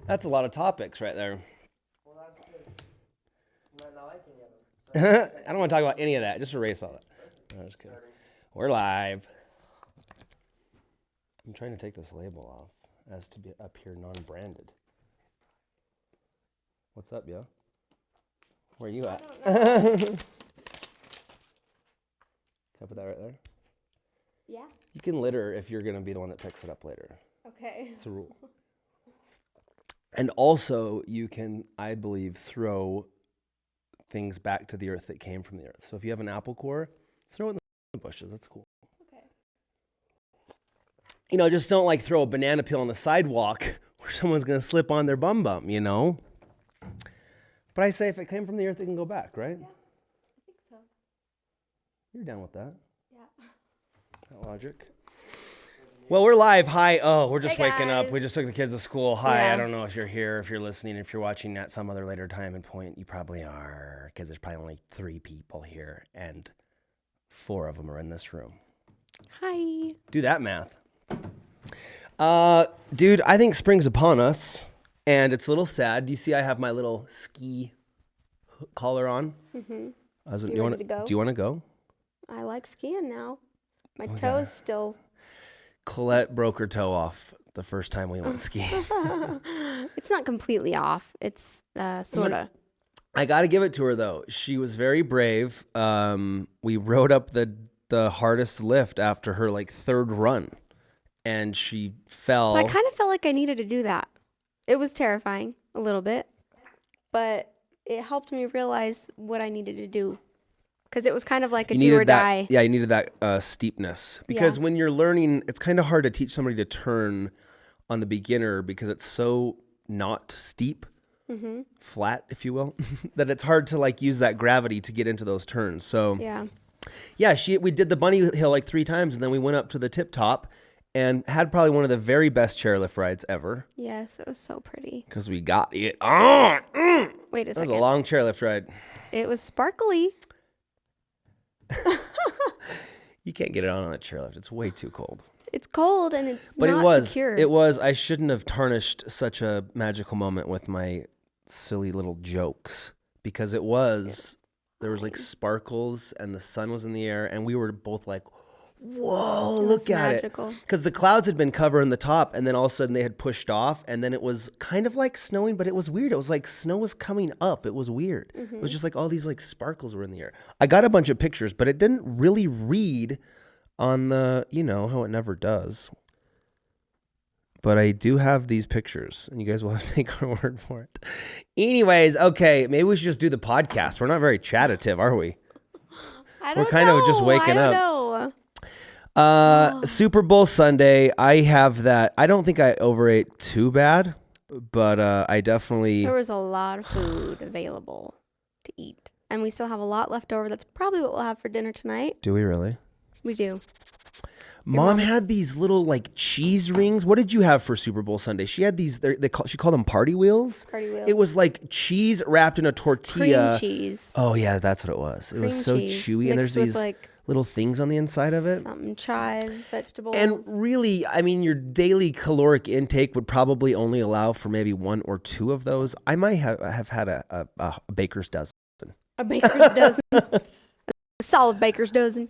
That's a lot of topics right there. Well, that's because I'm not like any of them. So I don't want to talk about any of that. Just erase all that. No, just kidding. We're live. I'm trying to take this label off as to be up here non-branded. What's up, yo? Where are you at? Can I put that right there? Yeah. You can litter if you're going to be the one that picks it up later. Okay. It's a rule. And also, you can, I believe, throw things back to the earth that came from the earth. So if you have an apple core, throw it in the bushes. That's cool. Okay. You know, just don't like throw a banana peel on the sidewalk where someone's going to slip on their bum, you know? But I say if it came from the earth, it can go back, right? Yeah, I think so. You're down with that. Yeah. That logic. Well, we're live. Hi. Oh, we're just Hey, waking up. guys. We just took the kids to school. Hi. Yeah. I don't know if you're here, if you're listening, if you're watching at some other later time and point. You probably are, because there's probably only 3 people here, and 4 of them are in this room. Hi. Do that math. Dude, I think spring's upon us, and it's a little sad. Do you see I have my little ski collar on? Mm-hmm. You ready to go? Do you want to go? I like skiing now. My toes still. Colette broke her toe off the first time we went skiing. It's not completely off. It's sort of. I got to give it to her, though. She was very brave. We rode up the hardest lift after her, 3rd run, and she fell. But I kind of felt like I needed to do that. It was terrifying a little bit, but it helped me realize what I needed to do. Because it was kind of like a do or die. Yeah, you needed that steepness. Because when you're learning, it's kind of hard to teach somebody to turn on the beginner because it's so not steep, flat, if you will, that it's hard to use that gravity to get into those turns. So yeah, we did the bunny hill 3 times, and then we went up to the tip top and had probably one of the very best chairlift rides ever. Yes, it was so pretty. Because we got it on. Wait a That second. was a long chairlift ride. It was sparkly. You can't get it on a chairlift. It's way too cold. It's cold and it's But not secure. It was. I shouldn't have tarnished such a magical moment with my silly little jokes because it was. There was sparkles and the sun was in the air and we were both like, whoa, look at magical. it. Because the clouds had been covering the top and then all of a sudden they had pushed off and then it was kind of like snowing, but it was weird. It was like snow was coming up. It was weird. It was just all these sparkles were in the air. I got a bunch of pictures, but it didn't really read on the, how it never does. But I do have these pictures and you guys will have to take our word for it. Anyways, okay, maybe we should just do the podcast. We're not very chattative, are we? We're kind of just waking up. Super Bowl Sunday, I have that. I don't think I overate too bad, but I definitely. There was a lot of food available to eat. And we still have a lot left over. That's probably what we'll have for dinner tonight. Do we really? We do. Mom had these little cheese rings. What did you have for Super Bowl Sunday? She had these. She called them party wheels. Party wheels. It was cheese wrapped in a tortilla. Cream cheese. Oh yeah, that's what it was. It was so cheese chewy, and there's these little things on the inside of it. Something chives, vegetables. And really, I mean, your daily caloric intake would probably only allow for maybe 1 or 2 of those. I might have had a baker's dozen. A baker's dozen. A solid baker's dozen.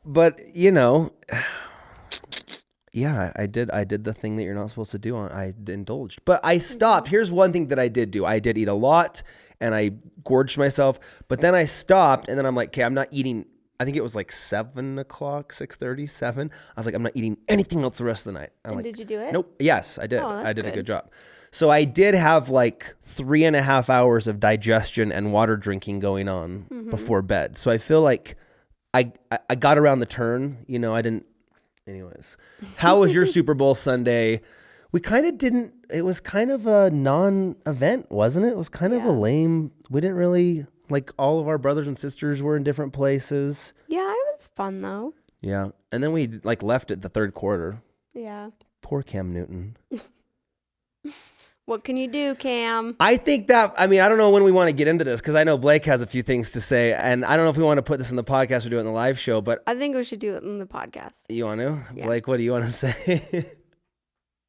But yeah, I did the thing that you're not supposed to do. I indulged, but I stopped. Here's one thing that I did do. I did eat a lot, and I gorged myself. But then I stopped, and then I'm like, okay, I'm not eating. I think it was 7 o'clock, 6:30, 7. I was like, I'm not eating anything else the rest of the night. And did you do it? Nope. Yes, I did. Oh, that's I did good. a good job. So I did have 3.5 hours of digestion and water drinking going on before bed. So I feel like I got around the turn. I didn't. Anyways, how was your Super Bowl Sunday? We kind of didn't. It was kind of a non-event, wasn't it? It was kind of a lame. We didn't really. All of our brothers and sisters were in different places. Yeah, it was fun though. Yeah. And then we left it the 3rd quarter. Yeah. Poor Cam Newton. What can you do, Cam? I think that, I don't know when we want to get into this because I know Blake has a few things to say and I don't know if we want to put this in the podcast or do it in the live show, but. I think we should do it in the podcast. You want to? Yeah. Blake, what do you want to say?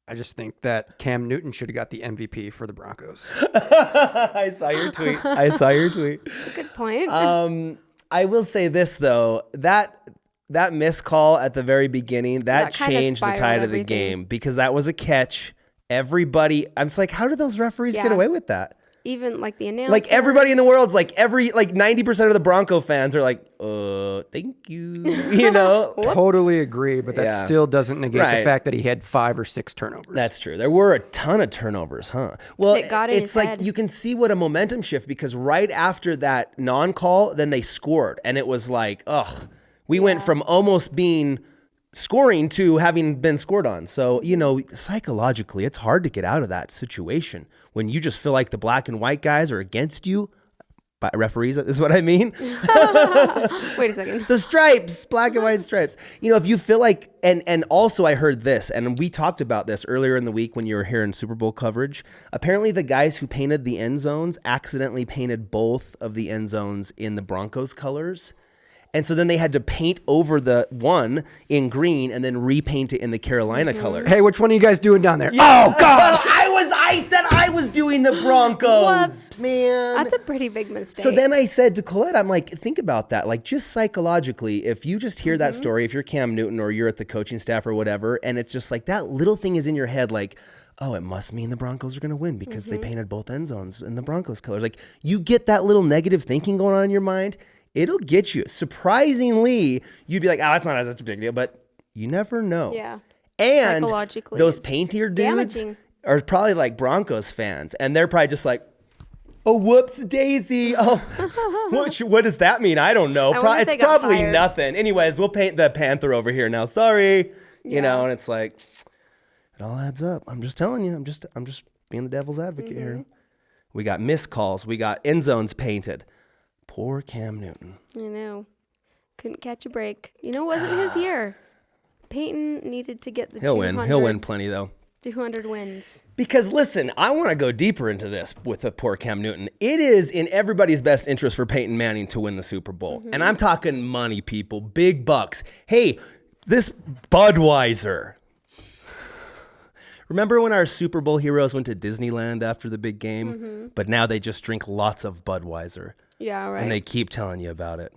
I just think that Cam Newton should have got the MVP for the Broncos. I saw your tweet. That's a good point. I will say this though, that missed call at the very beginning, that kinda changed the spiraled tide of the everything. game because that was a catch. Everybody, I'm just like, how did those referees get Yeah. away with that? Even like the announcers. Like everybody in the world's like 90% of the Bronco fans are like, thank you, you know? Totally agree, but that Yeah. still doesn't negate Right. the fact that he had 5 or 6 turnovers. That's true. There were a ton of turnovers, huh? Well, It got in it's his like head. you can see what a momentum shift because right after that non-call, then they scored. And it was like, we went from almost being scoring to having been scored on. So, you know, psychologically, it's hard to get out of that situation when you just feel like the black and white guys are against you. By referees is what I mean. Wait a second. The stripes, black and white stripes. You know, if you feel like, and also I heard this, and we talked about this earlier in the week when you were here in Super Bowl coverage. Apparently the guys who painted the end zones accidentally painted both of the end zones in the Broncos colors. And so then they had to paint over the one in green and then repaint it in the Carolina colors. Hey, which one are you guys doing down there? Oh, God. I said I was doing the Broncos, Whoops. man. That's a pretty big mistake. So then I said to Colette, I'm like, think about that. Like, just psychologically, if you just hear that story, if you're Cam Newton or you're at the coaching staff or whatever, and it's just like that little thing is in your head, like, oh, it must mean the Broncos are going to win because they painted both end zones in the Broncos colors. Like, you get that little negative thinking going on in your mind, it'll get you. Surprisingly, you'd be like, oh, that's not as a big deal, but you never know. Yeah. And Psychologically, those it's paintier dudes damaging. are probably like Broncos fans, and they're probably just like, oh, whoops, Daisy. Oh, what does that mean? I don't know. I wonder if It's they got probably fired. nothing. Anyways, we'll paint the Panther over here now. Sorry. You know, Yeah. and it's like, it all adds up. I'm just telling you. I'm just being the devil's advocate Mm-hmm. here. We got missed calls. We got end zones painted. Poor Cam Newton. I know. Couldn't catch a break. You know, it wasn't his year. Peyton needed to get the He'll win. He'll win plenty, though. 200 wins. Because listen, I want to go deeper into this with the poor Cam Newton. It is in everybody's best interest for Peyton Manning to win the Super Bowl. And I'm talking money, people, big bucks. Hey, this Budweiser. Remember when our Super Bowl heroes went to Disneyland after the big game? But now they just drink lots of Budweiser. Yeah, right. And they keep telling you about it.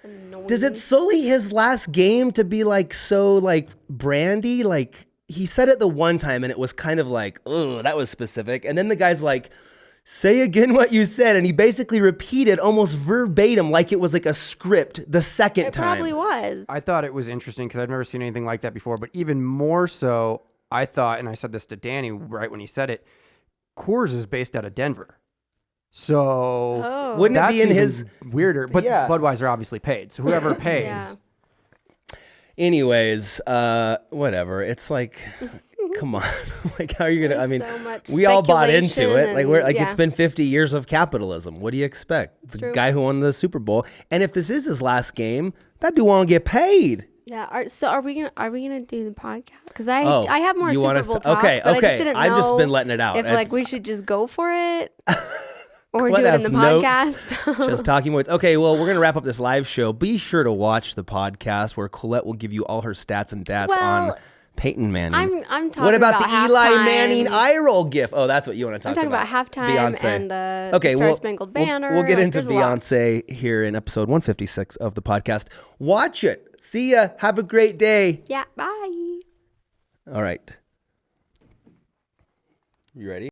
Annoying. Does it sully his last game to be like so like brandy? Like he said it the one time and it was kind of like, oh, that was specific. And then the guy's like, say again what you said. And he basically repeated almost verbatim like it was like a script the second It time. probably was. I thought it was interesting because I've never seen anything like that before. But even more so, I thought, and I said this to Danny right when he said it, Coors is based out of Denver. So Oh. Wouldn't it that's be in even his... weirder? But Yeah. Budweiser obviously paid. So whoever pays. Yeah. Anyways, whatever. It's like, come on. Like, how are you going to, I There's mean, so much we all bought into speculation it. Like, we're like, and- it's been 50 years of capitalism. What do you expect? The true. guy who won the Super Bowl. And if this is his last game, that dude won't get paid. Yeah. Are we gonna do the podcast? Because I Oh, have more you Super want us Bowl to- talk. okay, but I okay. just didn't I've just know been letting it out. If It's- we should just go for it, or Colette do it in has the notes. podcast. Just talking words. Okay, well, we're going to wrap up this live show. Be sure to watch the podcast where Colette will give you all her stats and dats on Well, Peyton Manning. I'm talking What about the Eli halftime. Manning eye roll gif? Oh, that's what you want to talk I'm talking about halftime Beyonce. and the Okay, Star we'll- Spangled we'll- Banner. We'll get Like, into there's a lot. Beyonce here in episode 156 of the podcast. Watch it. See ya. Have a great day. Yeah. Bye. All right. You ready?